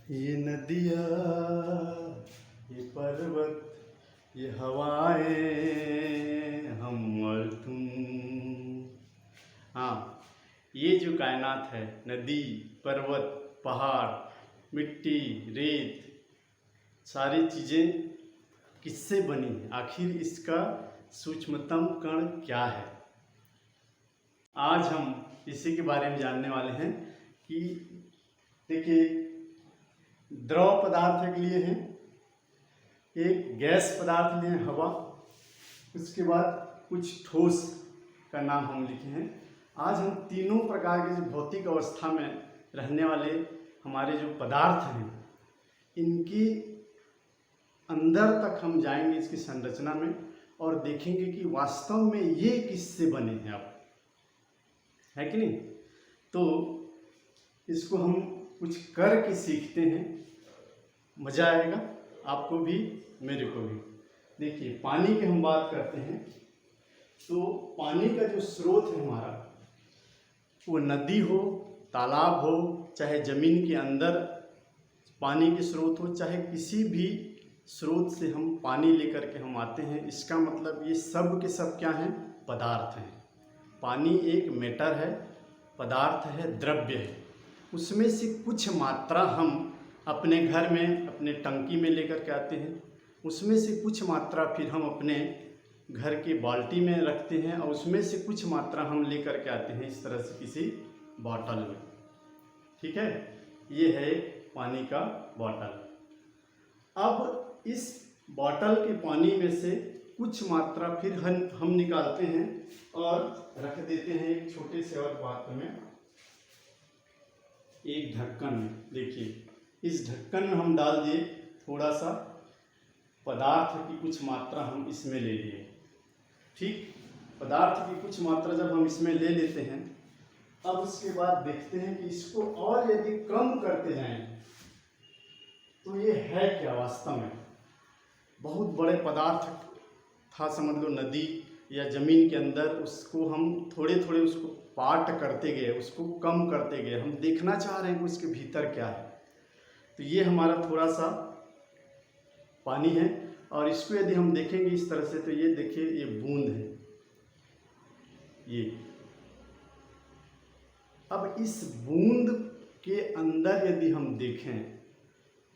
ये नदियाँ, ये पर्वत, ये हवाएं, हम और तुम। हाँ, ये जो कायनात है, नदी, पर्वत, पहाड़, मिट्टी, रेत, सारी चीज़ें किससे बनी है? आखिर इसका सूक्ष्मतम कण क्या है? आज हम इसी के बारे में जानने वाले हैं कि देखिए, द्रव पदार्थ एक लिए हैं, एक गैस पदार्थ लिए हवा, उसके बाद कुछ ठोस का नाम हम लिखे हैं। आज हम तीनों प्रकार के जो भौतिक अवस्था में रहने वाले हमारे जो पदार्थ हैं, इनकी अंदर तक हम जाएंगे, इसकी संरचना में, और देखेंगे कि वास्तव में ये किससे बने हैं। अब है कि नहीं? तो इसको हम कुछ करके सीखते हैं, मज़ा आएगा आपको भी, मेरे को भी। देखिए, पानी की हम बात करते हैं तो पानी का जो स्रोत है हमारा, वो नदी हो, तालाब हो, चाहे ज़मीन के अंदर पानी के स्रोत हो, चाहे किसी भी स्रोत से हम पानी लेकर के हम आते हैं। इसका मतलब ये सब के सब क्या हैं? पदार्थ हैं। पानी एक मैटर है, पदार्थ है, द्रव्य है। उसमें से कुछ मात्रा हम अपने घर में, अपने टंकी में लेकर के आते हैं, उसमें से कुछ मात्रा फिर हम अपने घर की बाल्टी में रखते हैं, और उसमें से कुछ मात्रा हम लेकर के आते हैं इस तरह से किसी बॉटल में। ठीक है, ये है पानी का बॉटल। अब इस बॉटल के पानी में से कुछ मात्रा फिर हम निकालते हैं और रख देते हैं एक छोटे से और पात्र में, एक ढक्कन में। देखिए, इस ढक्कन में हम डाल दिए थोड़ा सा पदार्थ की कुछ मात्रा, हम इसमें ले लिए। ठीक, पदार्थ की कुछ मात्रा जब हम इसमें ले लेते हैं, अब उसके बाद देखते हैं कि इसको और यदि कम करते जाएं तो ये है क्या वास्तव में? बहुत बड़े पदार्थ था, समझ लो नदी या ज़मीन के अंदर, उसको हम थोड़े थोड़े उसको पार्ट करते गए, उसको कम करते गए। हम देखना चाह रहे हैं कि उसके भीतर क्या है। तो ये हमारा थोड़ा सा पानी है, और इसको यदि हम देखेंगे इस तरह से, तो ये देखिए, ये बूंद है ये। अब इस बूंद के अंदर यदि हम देखें,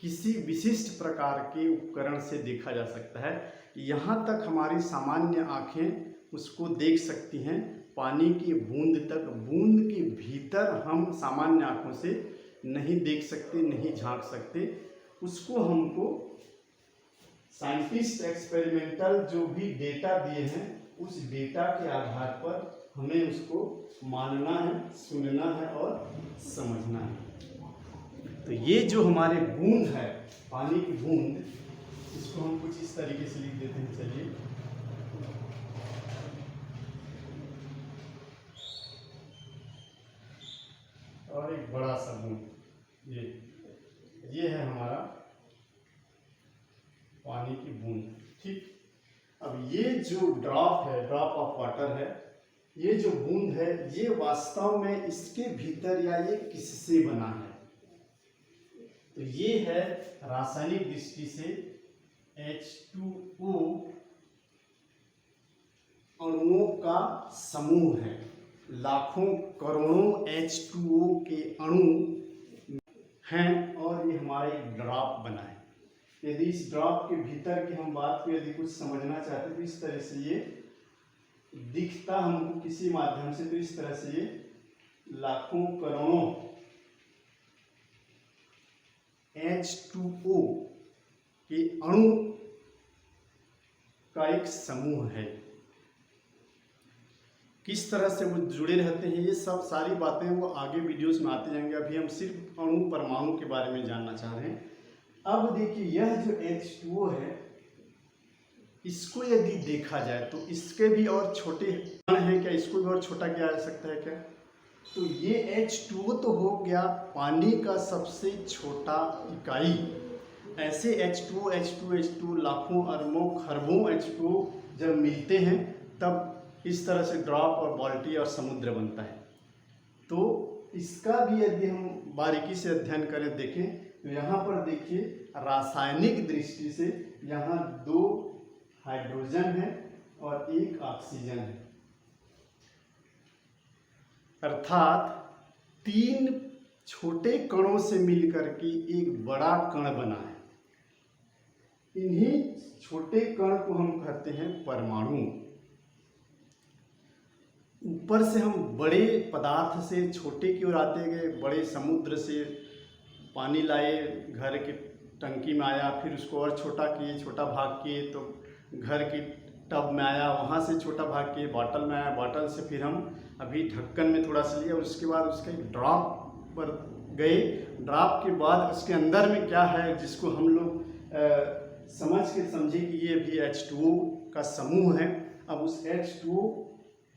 किसी विशिष्ट प्रकार के उपकरण से देखा जा सकता है। यहाँ तक हमारी सामान्य आँखें उसको देख सकती हैं, पानी की बूंद तक। बूंद के भीतर हम सामान्य आँखों से नहीं देख सकते, नहीं झांक सकते। उसको हमको साइंटिस्ट एक्सपेरिमेंटल जो भी डेटा दिए हैं, उस डेटा के आधार पर हमें उसको मानना है, सुनना है और समझना है। तो ये जो हमारे बूंद है, पानी की बूंद, इसको हम कुछ इस तरीके से लिख देते हैं। चलिए, और एक बड़ा सा बूंद, ये है हमारा पानी की बूंद। ठीक, अब ये जो ड्रॉप है, ड्रॉप ऑफ वाटर है, ये जो बूंद है, ये वास्तव में इसके भीतर या ये किससे बना है? तो ये है रासायनिक दृष्टि से H2O अणुओं का समूह है। लाखों करोड़ों H2O के अणु हैं, और ये हमारे ड्रॉप बना है। यदि इस ड्रॉप के भीतर की हम बात को यदि कुछ समझना चाहते हैं, तो इस तरह से ये दिखता हमको किसी माध्यम से, तो इस तरह से ये लाखों करोड़ों H2O के अणु का एक समूह है। किस तरह से वो जुड़े रहते हैं, ये सब सारी बातें वो आगे वीडियोस में आते जाएंगे। अभी हम सिर्फ अणु परमाणु के बारे में जानना चाह रहे हैं। अब देखिए, यह जो H2O है, इसको यदि देखा जाए तो इसके भी और छोटे कण हैं क्या? इसको भी और छोटा किया जा सकता है क्या? तो ये H2O तो हो गया पानी का सबसे छोटा इकाई। ऐसे H2O लाखों अरबों खरबों H2O जब मिलते हैं, तब इस तरह से ड्रॉप और बाल्टी और समुद्र बनता है। तो इसका भी यदि हम बारीकी से अध्ययन करें, देखें, तो यहाँ पर देखिए रासायनिक दृष्टि से यहाँ 2 हाइड्रोजन है और 1 ऑक्सीजन है, अर्थात 3 छोटे कणों से मिलकर के एक बड़ा कण बना है। इन्हीं छोटे कण को हम कहते हैं परमाणु। ऊपर से हम बड़े पदार्थ से छोटे की ओर आते गए, बड़े समुद्र से पानी लाए, घर की टंकी में आया, फिर उसको और छोटा किए, छोटा भाग किए तो घर की टब में आया, वहाँ से छोटा भाग किए बॉटल में आया, बॉटल से फिर हम अभी ढक्कन में थोड़ा सा लिया और उसके बाद उसका एक ड्रॉप पर गए। ड्रॉप के बाद उसके अंदर में क्या है जिसको हम लोग समझ के समझे कि ये भी H2O का समूह है। अब उस H2O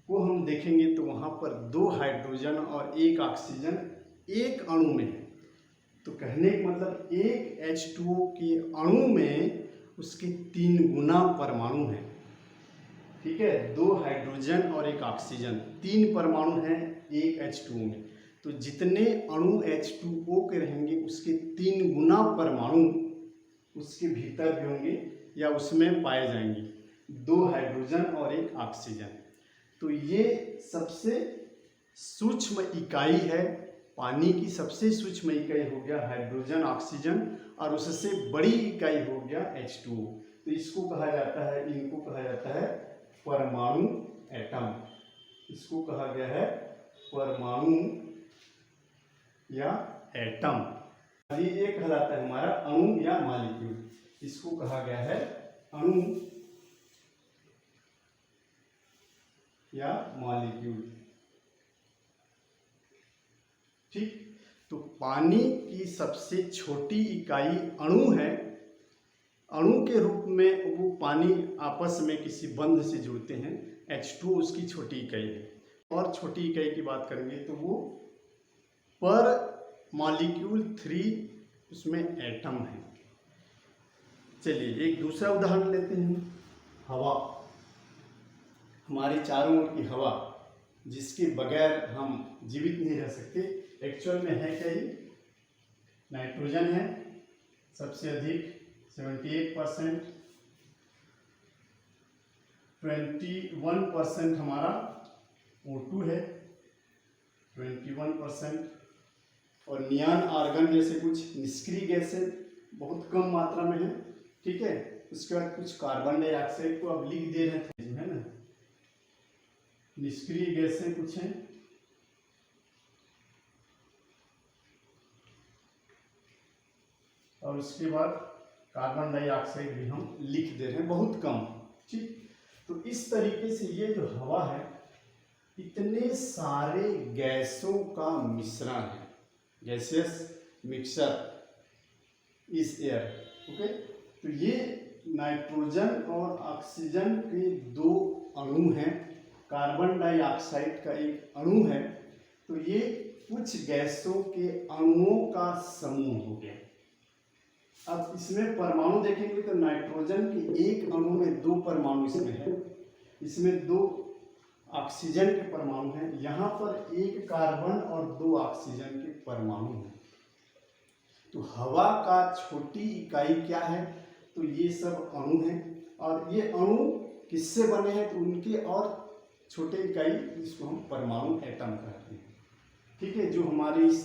को हम देखेंगे तो वहाँ पर 2 हाइड्रोजन और 1 ऑक्सीजन एक अणु में है। तो कहने का मतलब एक H2O के अणु में उसके 3 गुना परमाणु हैं। ठीक है, 2 हाइड्रोजन और 1 ऑक्सीजन, 3 परमाणु हैं एक H2O में। तो जितने अणु H2O के रहेंगे उसके 3 गुना परमाणु उसके भीतर भी होंगे या उसमें पाए जाएंगे, 2 हाइड्रोजन और 1 ऑक्सीजन। तो ये सबसे सूक्ष्म इकाई है, पानी की सबसे सूक्ष्म इकाई हो गया हाइड्रोजन ऑक्सीजन और उससे बड़ी इकाई हो गया H2O। तो इसको कहा जाता है, इनको कहा जाता है परमाणु, एटम। इसको कहा गया है परमाणु या एटम। ये कहलाता है हमारा अणु या मॉलिक्यूल। इसको कहा गया है अणु या मॉलिक्यूल। ठीक, तो पानी की सबसे छोटी इकाई अणु है। अणु के रूप में वो पानी आपस में किसी बंध से जुड़ते हैं। H2O उसकी छोटी इकाई है। और छोटी इकाई की बात करेंगे तो वो पर मॉलिक्यूल 3 उसमें एटम है। चलिए एक दूसरा उदाहरण लेते हैं, हवा। हमारे चारों ओर की हवा जिसके बगैर हम जीवित नहीं रह सकते, एक्चुअल में है क्या? ये नाइट्रोजन है सबसे अधिक 78%, 21% हमारा O2 है 21%, और नियॉन आर्गन जैसे कुछ निष्क्रिय गैसें बहुत कम मात्रा में है। ठीक है, उसके बाद कुछ कार्बन डाइऑक्साइड को अब लिख दे रहे थे, है ना, निष्क्रिय गैसें कुछ हैं। और उसके बाद कार्बन डाइऑक्साइड भी हम लिख दे रहे हैं, बहुत कम। ठीक, तो इस तरीके से ये जो हवा है इतने सारे गैसों का मिश्रण है, गैसेस मिक्सचर इस एयर। ओके, तो ये नाइट्रोजन और ऑक्सीजन के 2 अणु हैं, कार्बन डाइऑक्साइड का एक अणु है। तो ये कुछ गैसों के अणुओं का समूह हो गया। अब इसमें परमाणु देखेंगे तो नाइट्रोजन के एक अणु में 2 परमाणु इसमें है, इसमें 2 ऑक्सीजन के परमाणु हैं, यहाँ पर 1 कार्बन और 2 ऑक्सीजन के परमाणु हैं। तो हवा का छोटी इकाई क्या है? तो ये सब अणु हैं, और ये अणु किससे बने हैं? तो उनके और छोटे इकाई जिसको हम परमाणु, एटम कहते हैं। ठीक है, जो हमारे इस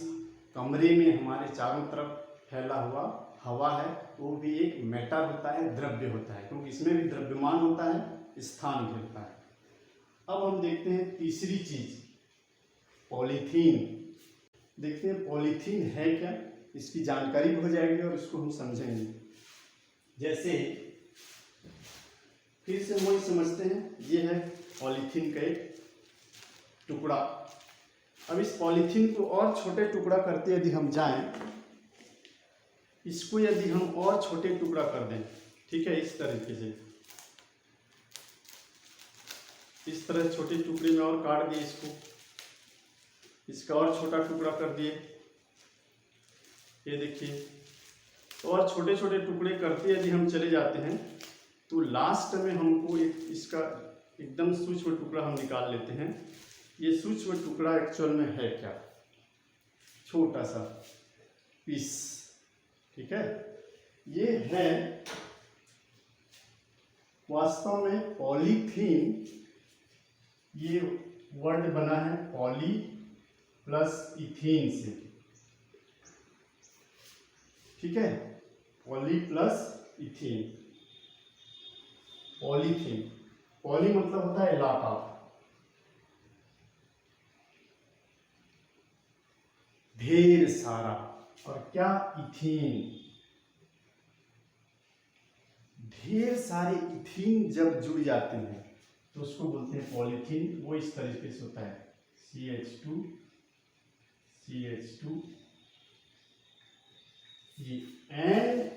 कमरे में हमारे चारों तरफ फैला हुआ हवा है वो भी एक मैटर होता है, द्रव्य होता है, क्योंकि इसमें भी द्रव्यमान होता है, स्थान भी होता है। अब हम देखते हैं तीसरी चीज, पॉलीथीन। देखते हैं पॉलीथीन है क्या, इसकी जानकारी भी हो जाएगी और इसको हम समझेंगे। जैसे फिर से वही समझते हैं, ये है पॉलीथीन का एक टुकड़ा। अब इस पॉलीथीन को और छोटे टुकड़ा करते यदि हम जाएं, इसको यदि हम और छोटे टुकड़ा कर दें, ठीक है, इस तरीके से, इस तरह छोटे टुकड़े में और काट दिए इसको, इसका और छोटा टुकड़ा कर दिए, ये देखिए। तो और छोटे छोटे टुकड़े करते यदि हम चले जाते हैं तो लास्ट में हमको एक इसका एकदम सूक्ष्म टुकड़ा हम निकाल लेते हैं। ये सूक्ष्म टुकड़ा एक्चुअल में है क्या? छोटा सा पीस, ठीक है, ये है वास्तव में पॉलीथीन। ये वर्ड बना है पॉली प्लस इथीन से, ठीक है, poly plus ethene. Polythene, poly मतलब होता है इलाका, ढेर सारा, और क्या, इथीन, ढेर सारे इथीन जब जुड़ जाते हैं तो उसको बोलते हैं पॉलीथीन। वो इस तरीके से होता है CH2 CH2 एंड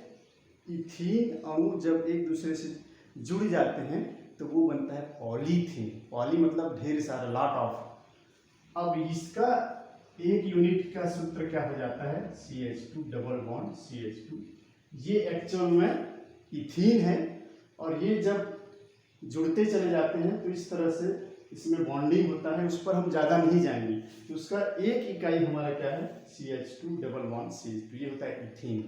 इथीन अणु जब एक दूसरे से जुड़ जाते हैं तो वो बनता है पॉलीथीन। पॉली मतलब ढेर सारा, लॉट ऑफ। अब इसका एक यूनिट का सूत्र क्या हो जाता है, CH2 डबल बॉन्ड CH2। ये एक्चुअल में इथीन है, और ये जब जुड़ते चले जाते हैं तो इस तरह से इसमें बॉन्डिंग होता है। उस पर हम ज़्यादा नहीं जाएंगे। तो उसका एक इकाई हमारा क्या है, CH2 डबल बॉन्ड CH2, ये होता है इथीन।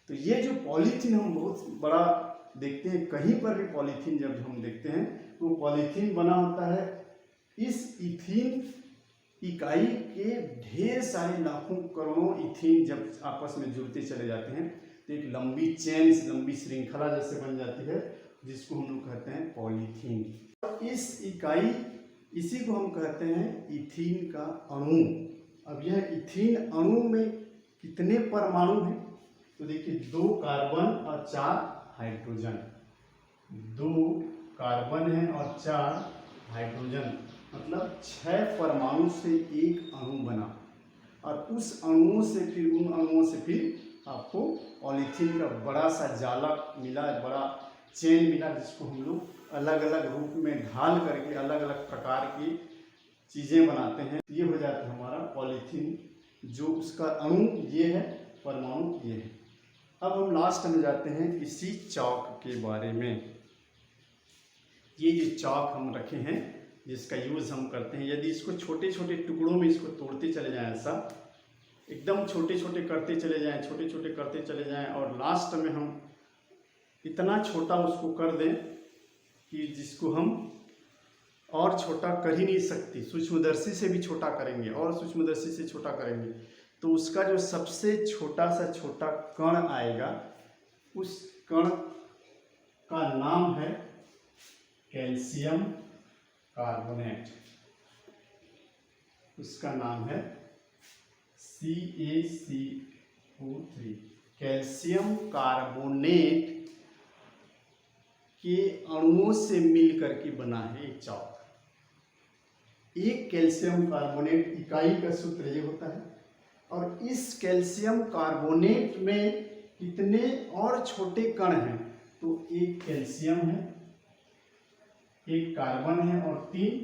तो ये जो पॉलीथीन हम बहुत बड़ा देखते हैं, कहीं पर भी पॉलीथीन जब हम देखते हैं तो पॉलीथीन बना होता है इस इथीन इकाई के ढेर सारे लाखों करोड़ों इथीन जब आपस में जुड़ते चले जाते हैं तो एक लंबी चेन, लंबी श्रृंखला जैसे बन जाती है, जिसको हम लोग कहते हैं पॉलीथीन। इस इकाई, इसी को हम कहते हैं इथीन का अणु। अब यह इथीन अणु में कितने परमाणु हैं, तो देखिए 2 कार्बन और 4 हाइड्रोजन। 2 कार्बन है और 4 हाइड्रोजन, मतलब 6 परमाणु से एक अणु बना। और उस अणुओं से फिर, उन अणुओं से फिर आपको पॉलीथीन का बड़ा सा जाला मिला, बड़ा चेन मिला, जिसको हम लोग अलग अलग रूप में ढाल करके अलग अलग प्रकार की चीज़ें बनाते हैं। ये हो जाता है हमारा पॉलीथीन, जो उसका अणु ये है, परमाणु ये है। अब हम लास्ट में जाते हैं किसी चौक के बारे में। ये जो चौक हम रखे हैं, जिसका यूज़ हम करते हैं, यदि इसको छोटे छोटे टुकड़ों में इसको तोड़ते चले जाएं, ऐसा एकदम छोटे छोटे करते चले जाएं, छोटे छोटे करते चले जाएं, और लास्ट में हम इतना छोटा उसको कर दें कि जिसको हम और छोटा कर ही नहीं सकते, सूक्ष्मदर्शी से भी छोटा करेंगे और सूक्ष्मदर्शी से छोटा करेंगे तो उसका जो सबसे छोटा सा छोटा कण आएगा, उस कण का नाम है कैल्शियम कार्बोनेट। उसका नाम है CaCO3। कैल्शियम कार्बोनेट के अणुओं से मिल करके बना है ये चौक। एक कैल्शियम कार्बोनेट इकाई का सूत्र ये होता है, और इस कैल्शियम कार्बोनेट में कितने और छोटे कण हैं, तो एक कैल्शियम है, एक कार्बन है और 3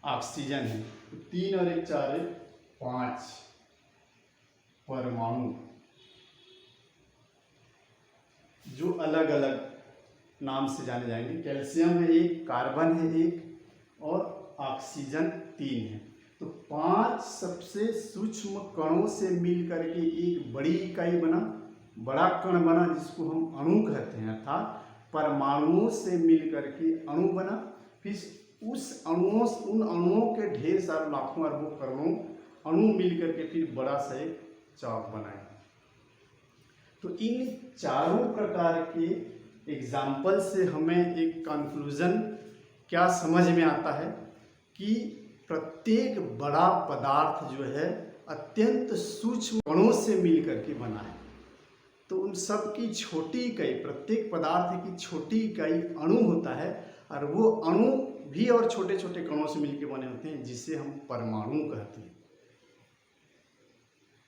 ऑक्सीजन है। तो 3 और 1 4 है 5 परमाणु, जो अलग अलग नाम से जाने जाएंगे। कैल्शियम है 1, कार्बन है 1 और ऑक्सीजन 3 है। तो 5 सबसे सूक्ष्म कणों से मिल करके एक बड़ी इकाई बना, बड़ा कण बना, जिसको हम अणु कहते हैं, अर्थात परमाणुओं से मिल करके अणु बना। फिर उस अणुओं, उन अणुओं के ढेर सारे लाखों अरबों करोड़ों अणु मिल करके फिर बड़ा सा एक चौक बनाए। तो इन चारों प्रकार के एग्जाम्पल से हमें एक कंक्लूजन क्या समझ में आता है कि प्रत्येक बड़ा पदार्थ जो है अत्यंत सूक्ष्म कणों से मिल करके बना है। तो उन सब की छोटी इकाई, प्रत्येक पदार्थ की छोटी इकाई अणु होता है, और वो अणु भी और छोटे छोटे कणों से मिलकर बने होते हैं, जिसे हम परमाणु कहते हैं।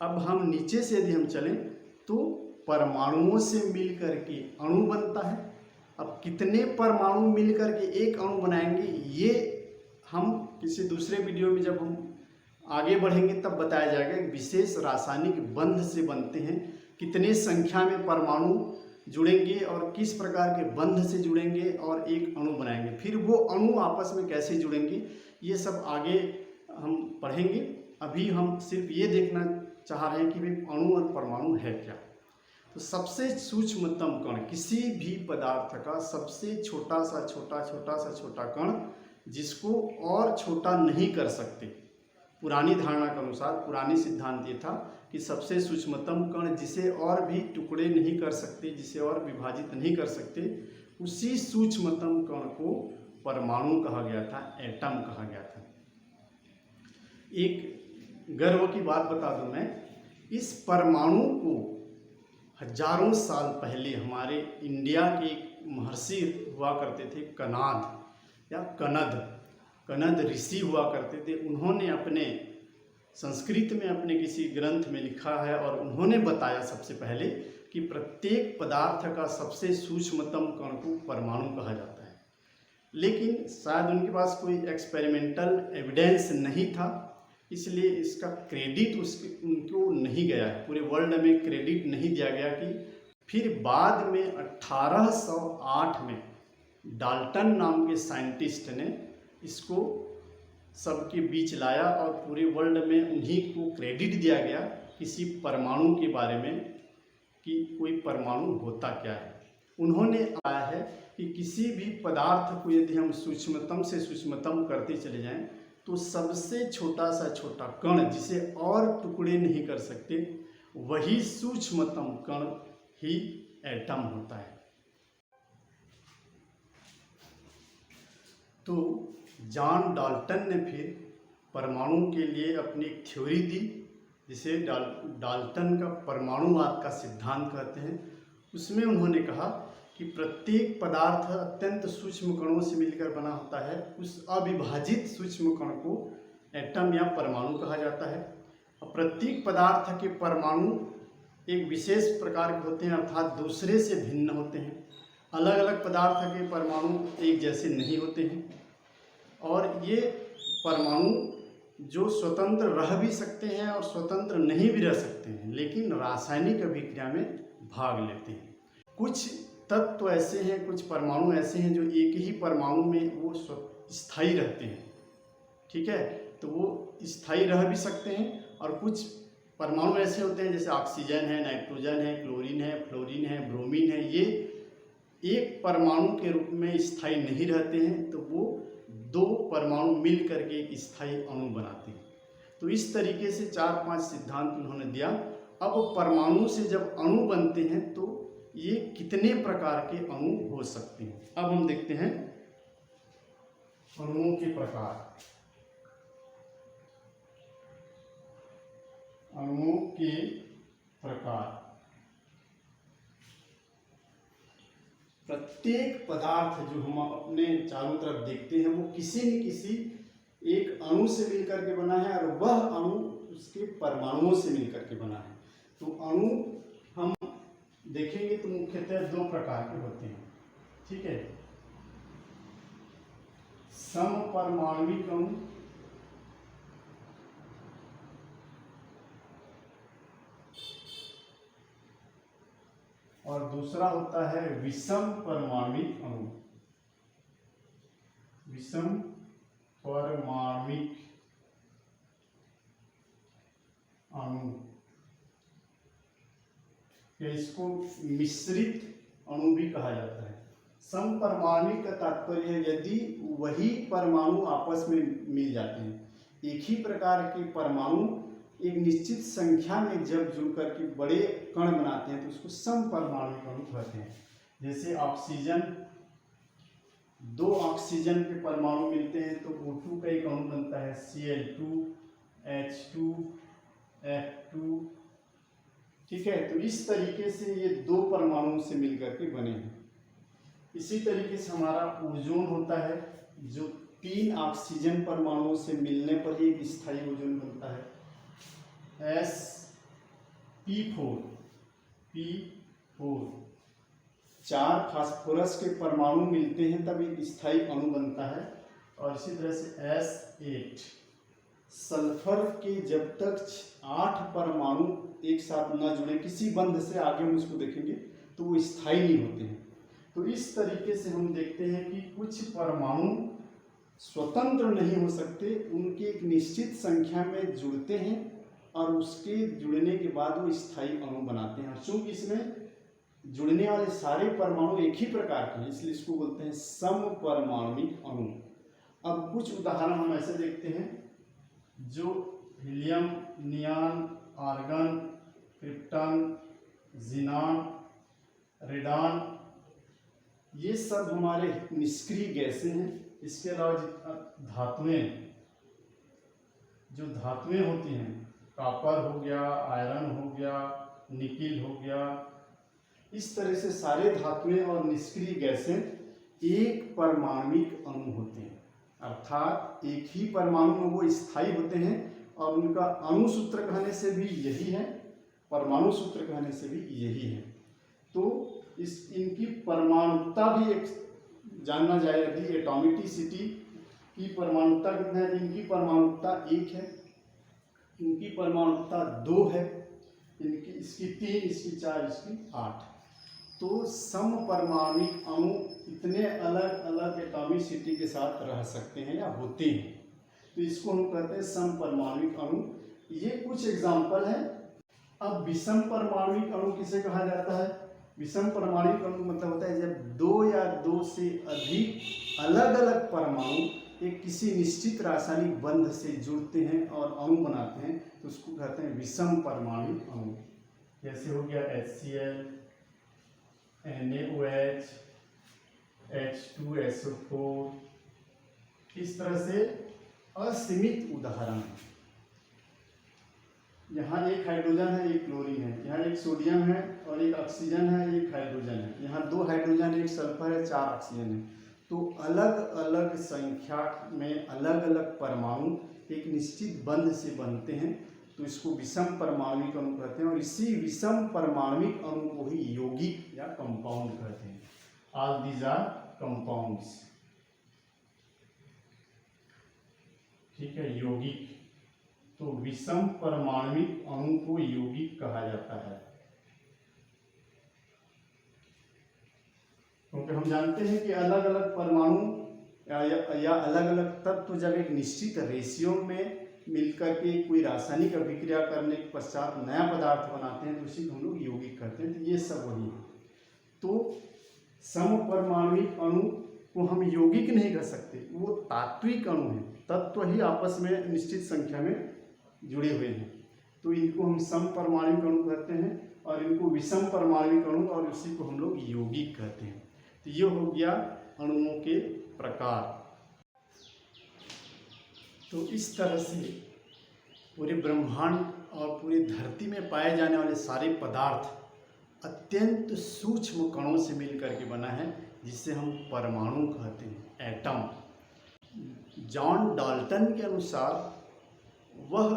अब हम नीचे से यदि हम चलें तो परमाणुओं से मिल करके अणु बनता है। अब कितने परमाणु मिल करके एक अणु बनाएंगे, ये हम किसी दूसरे वीडियो में जब हम आगे बढ़ेंगे तब बताया जाएगा। एक विशेष रासायनिक बंध से बनते हैं, कितने संख्या में परमाणु जुड़ेंगे और किस प्रकार के बंध से जुड़ेंगे और एक अणु बनाएंगे। फिर वो अणु आपस में कैसे जुड़ेंगे, ये सब आगे हम पढ़ेंगे। अभी हम सिर्फ ये देखना चाह रहे हैं कि भाई अणु और परमाणु है क्या। तो सबसे सूक्ष्मतम कण, किसी भी पदार्थ का सबसे छोटा सा छोटा कण जिसको और छोटा नहीं कर सकते। पुरानी धारणा के अनुसार, पुरानी सिद्धांत ये था कि सबसे सूक्ष्मतम कण जिसे और भी टुकड़े नहीं कर सकते, जिसे और विभाजित नहीं कर सकते, उसी सूक्ष्मतम कण को परमाणु कहा गया था, एटम कहा गया था। एक गर्व की बात बता दूं मैं, इस परमाणु को हजारों साल पहले हमारे इंडिया के एक महर्षि हुआ करते थे, कनाद या कनद ऋषि हुआ करते थे। उन्होंने अपने संस्कृत में अपने किसी ग्रंथ में लिखा है और उन्होंने बताया सबसे पहले कि प्रत्येक पदार्थ का सबसे सूक्ष्मतम कण को परमाणु कहा जाता है। लेकिन शायद उनके पास कोई एक्सपेरिमेंटल एविडेंस नहीं था, इसलिए इसका क्रेडिट उनको नहीं गया है, पूरे वर्ल्ड में क्रेडिट नहीं दिया गया। कि फिर बाद में 1808 में डाल्टन नाम के साइंटिस्ट ने इसको सबके बीच लाया और पूरे वर्ल्ड में उन्हीं को क्रेडिट दिया गया किसी परमाणु के बारे में, कि कोई परमाणु होता क्या है। उन्होंने आया है कि किसी भी पदार्थ को यदि हम सूक्ष्मतम से सूक्ष्मतम करते चले जाएं तो सबसे छोटा सा छोटा कण जिसे और टुकड़े नहीं कर सकते, वही सूक्ष्मतम कण ही एटम होता है। तो जॉन डाल्टन ने फिर परमाणु के लिए अपनी एक थ्योरी दी, जिसे डाल्टन का परमाणुवाद का सिद्धांत कहते हैं। उसमें उन्होंने कहा कि प्रत्येक पदार्थ अत्यंत सूक्ष्म कणों से मिलकर बना होता है। उस अविभाजित सूक्ष्म कण को एटम या परमाणु कहा जाता है। और प्रत्येक पदार्थ के परमाणु एक विशेष प्रकार के होते हैं, अर्थात दूसरे से भिन्न होते हैं। अलग अलग पदार्थ के परमाणु एक जैसे नहीं होते हैं और ये परमाणु जो स्वतंत्र रह भी सकते हैं और स्वतंत्र नहीं भी रह सकते हैं, लेकिन रासायनिक अभिक्रिया में भाग लेते हैं। कुछ तत्व ऐसे हैं, कुछ परमाणु ऐसे हैं जो एक ही परमाणु में वो स्थायी रहते हैं, ठीक है, तो वो स्थायी रह भी सकते हैं। और कुछ परमाणु ऐसे होते हैं जैसे ऑक्सीजन है, नाइट्रोजन है, क्लोरीन है, फ्लोरीन है, ब्रोमीन है, ये एक परमाणु के रूप में स्थायी नहीं रहते हैं, तो वो दो परमाणु मिल करके एक स्थायी अणु बनाते हैं। तो इस तरीके से 4-5 सिद्धांत उन्होंने दिया। अब परमाणु से जब अणु बनते हैं तो ये कितने प्रकार के अणु हो सकते हैं। अब हम देखते हैं अणुओं के प्रकार। अणुओं के प्रकार, प्रत्येक पदार्थ जो हम अपने चारों तरफ देखते हैं वो किसी न किसी एक अणु से मिलकर के बना है और वह अणु उसके परमाणुओं से मिलकर के बना है। तो अणु हम देखेंगे तो मुख्यतः 2 प्रकार के होते हैं, ठीक है। समपरमाणविक अणु और दूसरा होता है विषम परमाणविक अणु। विषम परमाणविक अणु, इसको मिश्रित अणु भी कहा जाता है। समपरमाणविक का तात्पर्य है यदि वही परमाणु आपस में मिल जाते हैं, एक ही प्रकार के परमाणु एक निश्चित संख्या में जब जुड़कर के बड़े कण बनाते हैं तो उसको समपरमाणविक अणु कहते हैं। जैसे ऑक्सीजन, 2 ऑक्सीजन के परमाणु मिलते हैं तो O2 का एक अणु बनता है Cl2, H2, F2, ठीक है। तो इस तरीके से ये 2 परमाणु से मिलकर के बने हैं। इसी तरीके से हमारा ओजोन होता है जो 3 ऑक्सीजन परमाणुओं से मिलने पर ही एक स्थायी ओजोन बनता है Sp4, 4 फास्फोरस के परमाणु मिलते हैं तब एक स्थायी अणु बनता है। और इसी तरह से S8, सल्फर के जब तक 8 परमाणु एक साथ न जुड़े किसी बंध से, आगे हम उसको देखेंगे, तो वो स्थायी नहीं होते हैं। तो इस तरीके से हम देखते हैं कि कुछ परमाणु स्वतंत्र नहीं हो सकते, उनके एक निश्चित संख्या में जुड़ते हैं और उसके जुड़ने के बाद वो स्थायी अणु बनाते हैं। चूंकि इसमें जुड़ने वाले सारे परमाणु एक ही प्रकार के हैं, इसलिए इसको बोलते हैं समपरमाणुक अणु। अब कुछ उदाहरण हम ऐसे देखते हैं जो helium, neon, argon, krypton, xenon, radon, ये सब हमारे निष्क्रिय गैसें हैं। इसके अलावा धातुएं, जो धातुएं होती हैं, कॉपर हो गया, आयरन हो गया, निकिल हो गया, इस तरह से सारे धातुएं और निष्क्रिय गैसें एक परमाणुक अणु होते हैं, अर्थात एक ही परमाणु में वो स्थायी होते हैं और उनका अणु सूत्र कहने से भी यही है, परमाणु सूत्र कहने से भी यही है। तो इनकी परमाणुता भी एक जानना जाए, यदि एटॉमिसिटी की परमाणुता कितना है, इनकी परमाणुता 1 है, इनकी परमाणुता 2 है, इसकी 3, इसकी 4, इसकी 8। तो समपरमाणुक अणु इतने अलग अलग एटॉमिसिटी के साथ रह सकते हैं या होते हैं, तो इसको हम कहते हैं समपरमाणुक अणु। ये कुछ एग्जाम्पल है। अब विषम परमाणुक अणु किसे कहा जाता है? विषम परमाणुक अणु मतलब होता है जब 2 या 2 से अधिक अलग अलग परमाणु एक किसी निश्चित रासायनिक बंध से जुड़ते हैं और अणु बनाते हैं, तो उसको कहते हैं विषम परमाणुक अणु। जैसे हो गया HCl, NaOH, H2SO4, इस तरह से असीमित उदाहरण। यहाँ एक हाइड्रोजन है, एक क्लोरीन है, यहाँ एक सोडियम है और एक ऑक्सीजन है, एक हाइड्रोजन है, यहाँ 2 हाइड्रोजन, एक सल्फर है, 4 ऑक्सीजन है। तो अलग अलग संख्या में अलग अलग परमाणु एक निश्चित बंध से बनते हैं, तो इसको विषम परमाणुक अणु कहते हैं। और इसी विषम परमाणुक अणु को ही यौगिक या कंपाउंड कहते हैं। ऑल दीज आर कंपाउंड्स, ठीक है, यौगिक। तो विषम परमाणुक अणु को यौगिक कहा जाता है, क्योंकि हम जानते हैं कि अलग अलग परमाणु या अलग अलग तत्व जब एक निश्चित रेशियो में मिलकर के कोई रासायनिक अभिक्रिया करने के पश्चात नया पदार्थ बनाते हैं, तो उसी को हम लोग यौगिक कहते हैं। तो ये सब वही है। तो समपरमाणुक अणु को हम यौगिक नहीं कह सकते, वो तात्विक अणु है, तत्व ही आपस में निश्चित संख्या में जुड़े हुए हैं, तो इनको हम समपरमाणुक अणु कहते हैं और इनको विषम परमाणुक अणु और उसी को हम लोग यौगिक कहते हैं। तो ये हो गया अणुओं के प्रकार। तो इस तरह से पूरे ब्रह्मांड और पूरी धरती में पाए जाने वाले सारे पदार्थ अत्यंत सूक्ष्म कणों से मिलकर के बना है, जिसे हम परमाणु कहते हैं, एटम। जॉन डाल्टन के अनुसार वह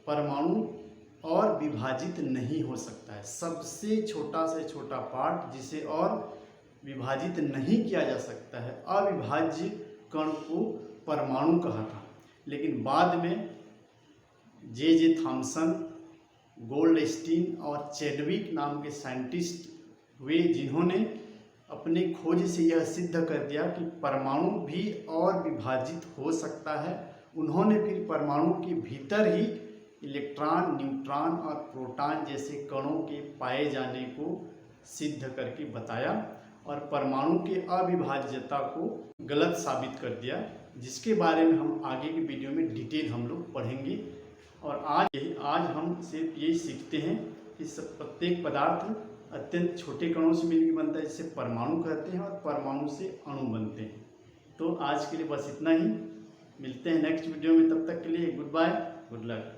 परमाणु और विभाजित नहीं हो सकता है। सबसे छोटा से छोटा पार्ट जिसे और विभाजित नहीं किया जा सकता है, अविभाज्य कण को परमाणु कहा था। लेकिन बाद में जे थॉमसन, गोल्डस्टीन और चैडविक नाम के साइंटिस्ट हुए, जिन्होंने अपने खोज से यह सिद्ध कर दिया कि परमाणु भी और विभाजित हो सकता है। उन्होंने फिर परमाणु के भीतर ही इलेक्ट्रॉन, न्यूट्रॉन और प्रोटॉन जैसे कणों के पाए जाने को सिद्ध करके बताया और परमाणु के अविभाज्यता को गलत साबित कर दिया, जिसके बारे में हम आगे की वीडियो में डिटेल हम लोग पढ़ेंगे। और आज हम सिर्फ यही सीखते हैं कि प्रत्येक पदार्थ अत्यंत छोटे कणों से मिलकर बनता है, जिसे परमाणु कहते हैं, और परमाणु से अणु बनते हैं। तो आज के लिए बस इतना ही, मिलते हैं नेक्स्ट वीडियो में। तब तक के लिए गुड बाय, गुड लक।